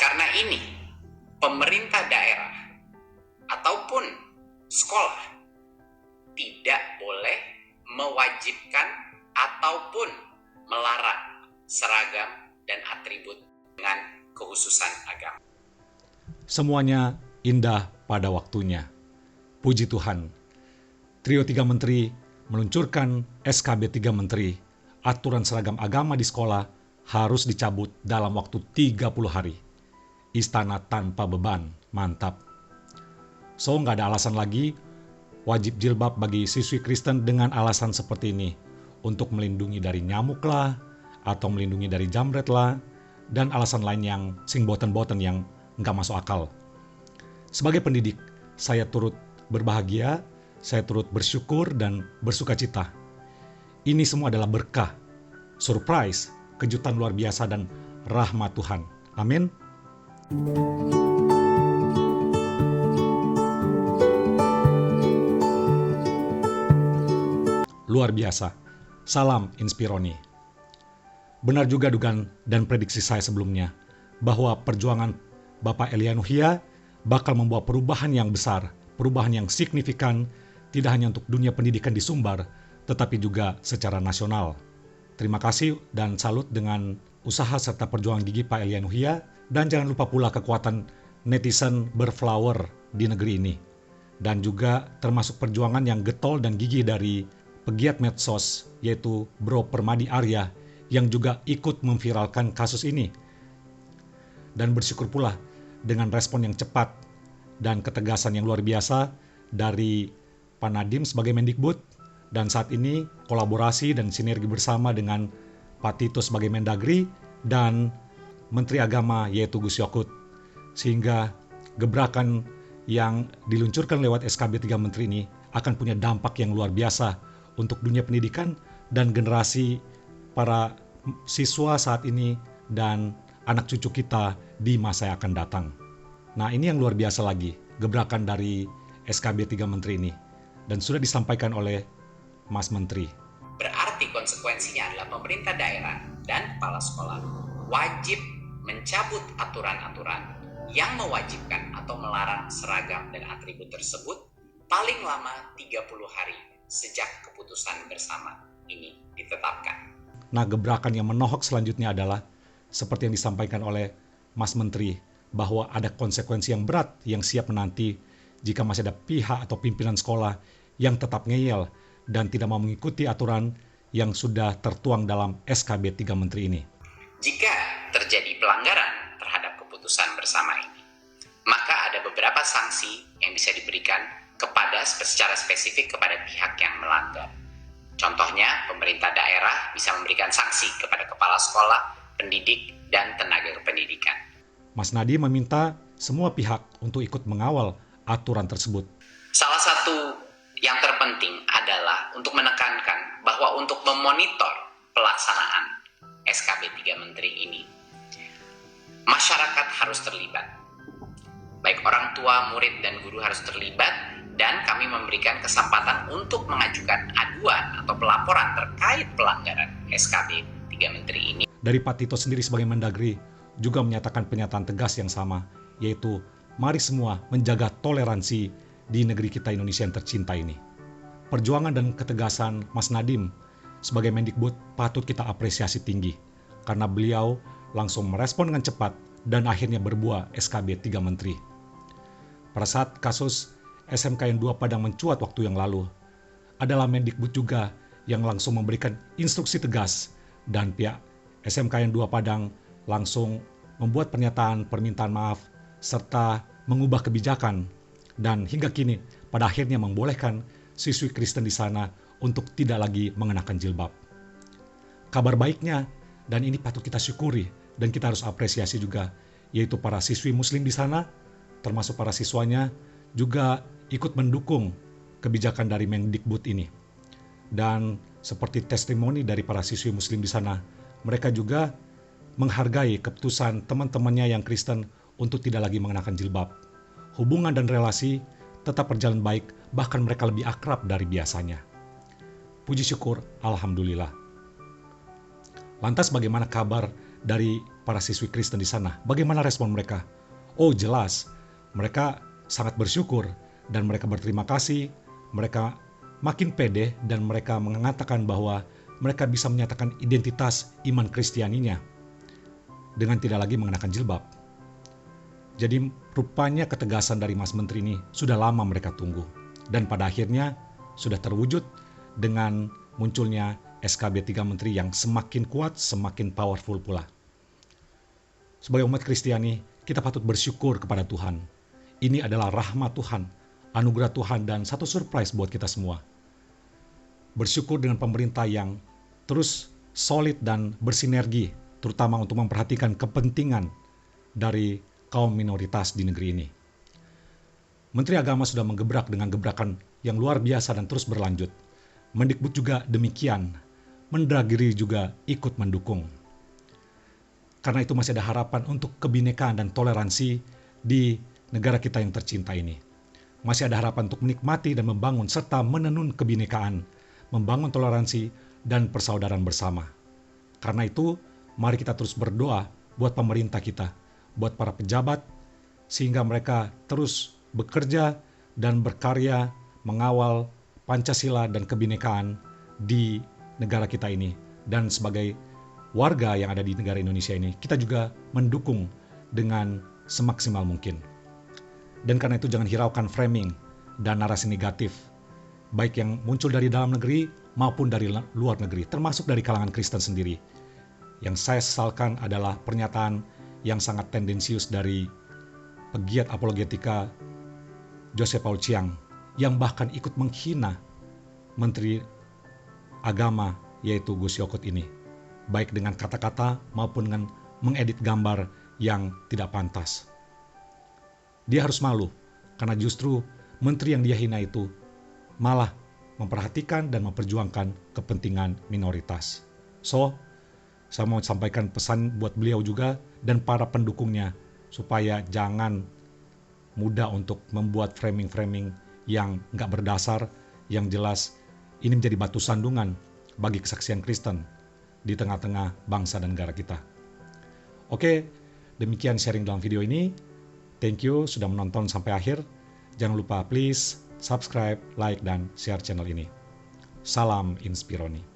Karena ini, pemerintah daerah ataupun sekolah tidak boleh mewajibkan ataupun melarang seragam dan atribut dengan kekhususan agama. Semuanya indah pada waktunya. Puji Tuhan. Trio 3 Menteri meluncurkan SKB 3 Menteri. Aturan seragam agama di sekolah harus dicabut dalam waktu 30 hari. Istana tanpa beban, mantap. So, nggak ada alasan lagi wajib jilbab bagi siswi Kristen dengan alasan seperti ini. Untuk melindungi dari nyamuk lah, atau melindungi dari jamret lah, dan alasan lain yang sing boten-boten yang nggak masuk akal. Sebagai pendidik, saya turut berbahagia, saya turut bersyukur dan bersukacita. Ini semua adalah berkah, surprise, kejutan luar biasa dan rahmat Tuhan. Amin. Luar biasa. Salam Inspironi. Benar juga dugaan dan prediksi saya sebelumnya bahwa perjuangan Bapak Elia Nuhia bakal membawa perubahan yang besar, perubahan yang signifikan, tidak hanya untuk dunia pendidikan di Sumbar, tetapi juga secara nasional. Terima kasih dan salut dengan usaha serta perjuangan gigih Pak Elia Nuhia, dan jangan lupa pula kekuatan netizen berflower di negeri ini. Dan juga termasuk perjuangan yang getol dan gigih dari pegiat medsos, yaitu Bro Permadi Arya, yang juga ikut memviralkan kasus ini. Dan bersyukur pula dengan respon yang cepat dan ketegasan yang luar biasa dari Pak Nadiem sebagai Mendikbud, dan saat ini kolaborasi dan sinergi bersama dengan Pak Tito sebagai Mendagri dan Menteri Agama yaitu Gus Yokut, sehingga gebrakan yang diluncurkan lewat SKB 3 Menteri ini akan punya dampak yang luar biasa untuk dunia pendidikan dan generasi para siswa saat ini dan anak cucu kita di masa yang akan datang. Nah, ini yang luar biasa lagi, gebrakan dari SKB 3 Menteri ini, dan sudah disampaikan oleh Mas Menteri. Berarti konsekuensinya adalah pemerintah daerah dan kepala sekolah wajib mencabut aturan-aturan yang mewajibkan atau melarang seragam dan atribut tersebut paling lama 30 hari sejak keputusan bersama ini ditetapkan. Nah, gebrakan yang menohok selanjutnya adalah seperti yang disampaikan oleh Mas Menteri, bahwa ada konsekuensi yang berat yang siap menanti jika masih ada pihak atau pimpinan sekolah yang tetap ngeyel dan tidak mau mengikuti aturan yang sudah tertuang dalam SKB 3 Menteri ini. Jika terjadi pelanggaran terhadap keputusan bersama ini, maka ada beberapa sanksi yang bisa diberikan secara spesifik kepada pihak yang melanggar. Contohnya, pemerintah daerah bisa memberikan sanksi kepada kepala sekolah, pendidik, dan tenaga kependidikan. Mas Nadiem meminta semua pihak untuk ikut mengawal aturan tersebut. Salah satu yang terpenting adalah untuk menekankan bahwa untuk memonitor pelaksanaan SKB 3 Menteri ini, masyarakat harus terlibat. Baik orang tua, murid, dan guru harus terlibat, dan kami memberikan kesempatan untuk mengajukan aduan atau pelaporan terkait pelanggaran SKB 3 Menteri ini. Dari Pak Tito sendiri sebagai Mendagri juga menyatakan pernyataan tegas yang sama, yaitu mari semua menjaga toleransi di negeri kita Indonesia yang tercinta ini. Perjuangan dan ketegasan Mas Nadiem sebagai Mendikbud patut kita apresiasi tinggi, karena beliau langsung merespon dengan cepat dan akhirnya berbuah SKB 3 Menteri. Pada saat kasus SMKN 2 Padang mencuat waktu yang lalu, adalah Mendikbud juga yang langsung memberikan instruksi tegas, dan pihak SMKN 2 Padang langsung membuat pernyataan permintaan maaf serta mengubah kebijakan, dan hingga kini pada akhirnya membolehkan siswi Kristen di sana untuk tidak lagi mengenakan jilbab. Kabar baiknya, dan ini patut kita syukuri dan kita harus apresiasi juga, yaitu para siswi Muslim di sana, termasuk para siswanya, juga ikut mendukung kebijakan dari Mendikbud ini. Dan seperti testimoni dari para siswi Muslim di sana, mereka juga menghargai keputusan teman-temannya yang Kristen untuk tidak lagi mengenakan jilbab. Hubungan dan relasi tetap berjalan baik, bahkan mereka lebih akrab dari biasanya. Puji syukur, Alhamdulillah. Lantas bagaimana kabar dari para siswi Kristen di sana. Bagaimana respon mereka? Oh jelas, mereka sangat bersyukur dan mereka berterima kasih. Mereka makin pede dan mereka mengatakan bahwa mereka bisa menyatakan identitas iman Kristianinya dengan tidak lagi mengenakan jilbab. Jadi rupanya ketegasan dari Mas Menteri ini sudah lama mereka tunggu. Dan pada akhirnya sudah terwujud dengan munculnya SKB 3 Menteri yang semakin kuat, semakin powerful pula. Sebagai umat Kristiani, kita patut bersyukur kepada Tuhan. Ini adalah rahmat Tuhan, anugerah Tuhan, dan satu surprise buat kita semua. Bersyukur dengan pemerintah yang terus solid dan bersinergi, terutama untuk memperhatikan kepentingan dari kaum minoritas di negeri ini. Menteri Agama sudah menggebrak dengan gebrakan yang luar biasa dan terus berlanjut. Mendikbud juga demikian. Mendagri juga ikut mendukung. Karena itu masih ada harapan untuk kebinekaan dan toleransi di negara kita yang tercinta ini. Masih ada harapan untuk menikmati dan membangun serta menenun kebinekaan, membangun toleransi dan persaudaraan bersama. Karena itu, mari kita terus berdoa buat pemerintah kita, buat para pejabat, sehingga mereka terus bekerja dan berkarya mengawal Pancasila dan kebinekaan di negara kita ini. Dan sebagai warga yang ada di negara Indonesia ini, kita juga mendukung dengan semaksimal mungkin. Dan karena itu jangan hiraukan framing dan narasi negatif, baik yang muncul dari dalam negeri maupun dari luar negeri, termasuk dari kalangan Kristen sendiri. Yang saya sesalkan adalah pernyataan yang sangat tendensius dari pegiat apologetika Joseph Paul Chiang, yang bahkan ikut menghina Menteri Agama yaitu Gus Yokut ini, baik dengan kata-kata maupun dengan mengedit gambar yang tidak pantas. Dia harus malu karena justru menteri yang dia hina itu malah memperhatikan dan memperjuangkan kepentingan minoritas. So, saya mau sampaikan pesan buat beliau juga dan para pendukungnya supaya jangan mudah untuk membuat framing-framing yang nggak berdasar, yang jelas ini menjadi batu sandungan bagi kesaksian Kristen di tengah-tengah bangsa dan negara kita. Oke, demikian sharing dalam video ini. Thank you sudah menonton sampai akhir. Jangan lupa please subscribe, like, dan share channel ini. Salam Inspironi.